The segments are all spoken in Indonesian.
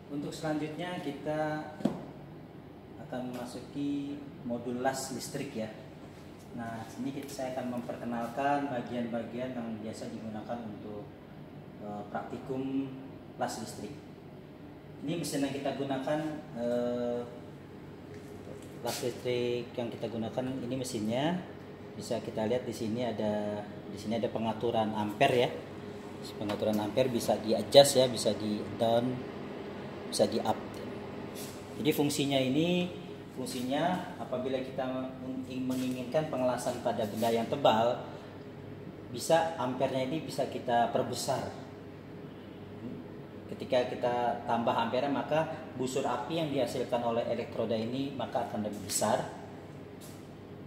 Untuk selanjutnya kita akan memasuki modul las listrik ya. Nah, sini saya akan memperkenalkan bagian-bagian yang biasa digunakan untuk praktikum las listrik. Ini mesin yang kita gunakan, las listrik yang kita gunakan ini mesinnya. Bisa kita lihat di sini ada pengaturan ampere ya. Pengaturan ampere bisa di adjust ya, bisa di down, bisa di up. Jadi fungsinya apabila kita menginginkan pengelasan pada benda yang tebal, bisa ampernya ini bisa kita perbesar. Ketika kita tambah ampere, maka busur api yang dihasilkan oleh elektroda ini maka akan lebih besar,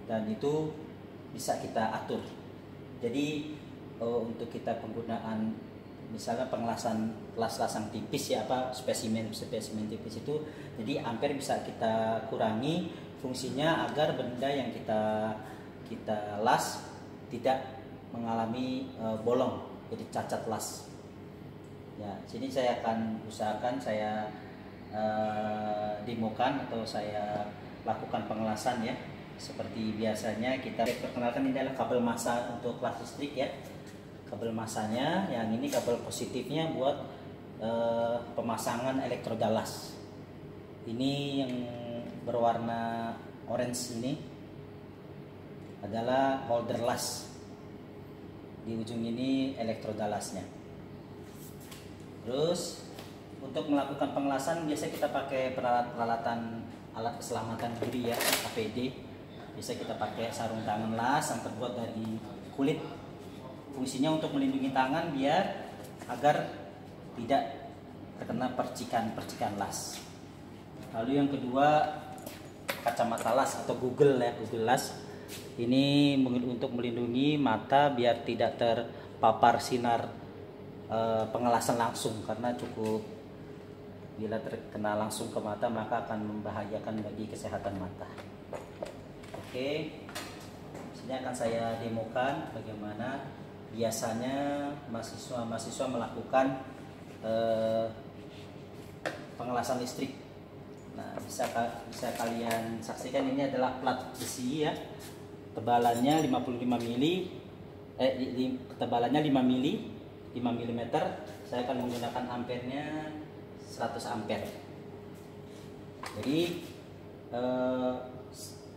dan itu bisa kita atur. Jadi untuk kita penggunaan misalnya pengelasan las-las yang tipis ya, spesimen tipis itu, jadi ampere bisa kita kurangi, fungsinya agar benda yang kita las tidak mengalami bolong, jadi cacat las. Ya, sini saya akan usahakan saya demokan atau saya lakukan pengelasan ya. Seperti biasanya kita perkenalkan, ini adalah kabel massa untuk las listrik ya. Kabel massanya, yang ini kabel positifnya buat pemasangan elektroda las. Ini yang berwarna orange ini adalah holder las. Di ujung ini elektroda lasnya. Terus untuk melakukan pengelasan biasa kita pakai peralatan alat keselamatan diri ya, APD. Bisa kita pakai sarung tangan las yang terbuat dari kulit. Fungsinya untuk melindungi tangan biar agar tidak terkena percikan las. Lalu yang kedua, kacamata las atau Google las. Ini untuk melindungi mata biar tidak terpapar sinar pengelasan langsung, karena cukup bila terkena langsung ke mata maka akan membahayakan bagi kesehatan mata. Oke, sini akan saya demokan bagaimana biasanya mahasiswa melakukan pengelasan listrik. Nah, bisa kalian saksikan, ini adalah plat besi ya. Tebalannya 55 mili, ketebalannya 5 mm. Saya akan menggunakan ampernya 100 ampere. Jadi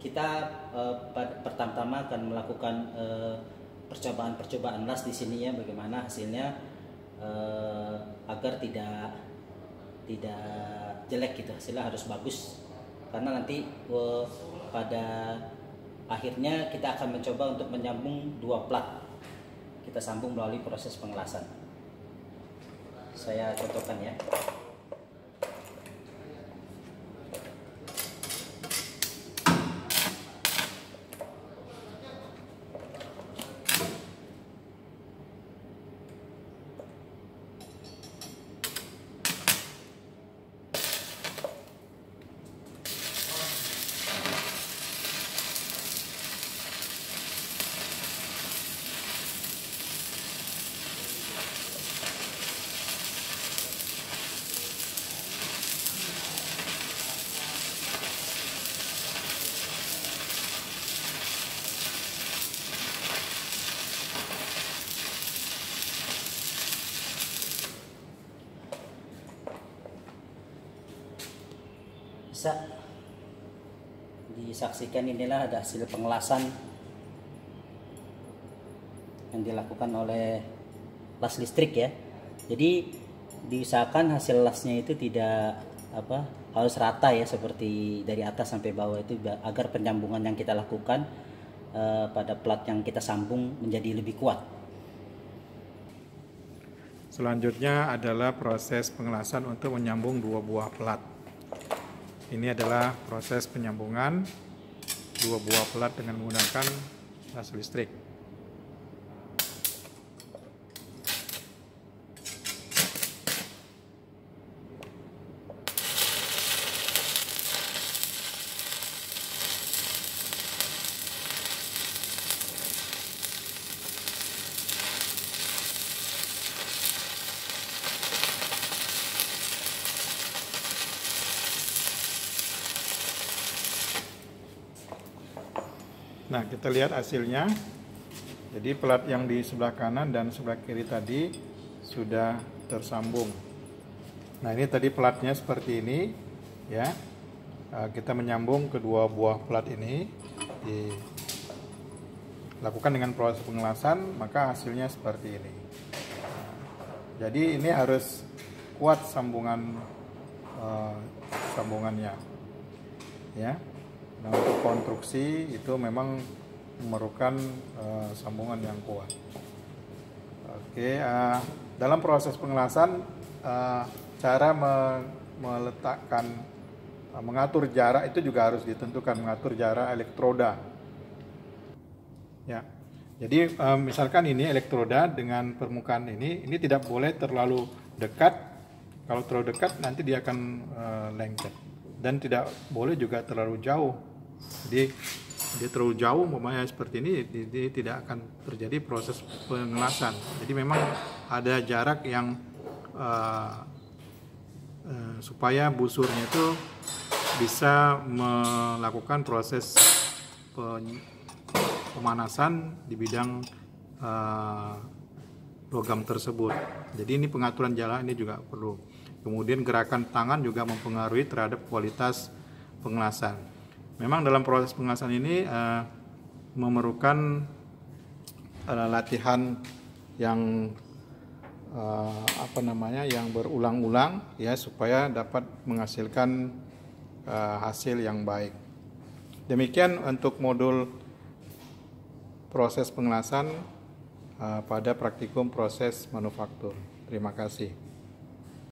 kita pertama-tama akan melakukan percobaan las di sini ya, bagaimana hasilnya agar tidak jelek gitu, hasilnya harus bagus, karena nanti pada akhirnya kita akan mencoba untuk menyambung dua plat, kita sambung melalui proses pengelasan. Saya contohkan ya. Bisa disaksikan, inilah ada hasil pengelasan yang dilakukan oleh las listrik ya. Jadi diusahakan hasil lasnya itu tidak harus rata ya, seperti dari atas sampai bawah itu, agar penyambungan yang kita lakukan pada plat yang kita sambung menjadi lebih kuat. Selanjutnya adalah proses pengelasan untuk menyambung dua buah plat. Ini adalah proses penyambungan dua buah plat dengan menggunakan las listrik. Nah, kita lihat hasilnya. Jadi pelat yang di sebelah kanan dan sebelah kiri tadi sudah tersambung. Nah, ini tadi pelatnya seperti ini ya. Kita menyambung kedua buah pelat ini, dilakukan dengan proses pengelasan, maka hasilnya seperti ini. Jadi ini harus kuat sambungannya ya. Nah, untuk konstruksi itu memang memerlukan sambungan yang kuat. Oke, dalam proses pengelasan cara meletakkan mengatur jarak itu juga harus ditentukan, mengatur jarak elektroda ya. Jadi misalkan ini elektroda dengan permukaan ini tidak boleh terlalu dekat. Kalau terlalu dekat nanti dia akan lengket, dan tidak boleh juga terlalu jauh. Jadi dia terlalu jauh umpamanya seperti ini, tidak akan terjadi proses pengelasan. Jadi memang ada jarak yang supaya busurnya itu bisa melakukan proses pemanasan di bidang logam tersebut. Jadi ini pengaturan jarak ini juga perlu. Kemudian gerakan tangan juga mempengaruhi terhadap kualitas pengelasan. Memang dalam proses pengelasan ini memerlukan latihan yang yang berulang-ulang ya, supaya dapat menghasilkan hasil yang baik. Demikian untuk modul proses pengelasan pada praktikum proses manufaktur. Terima kasih.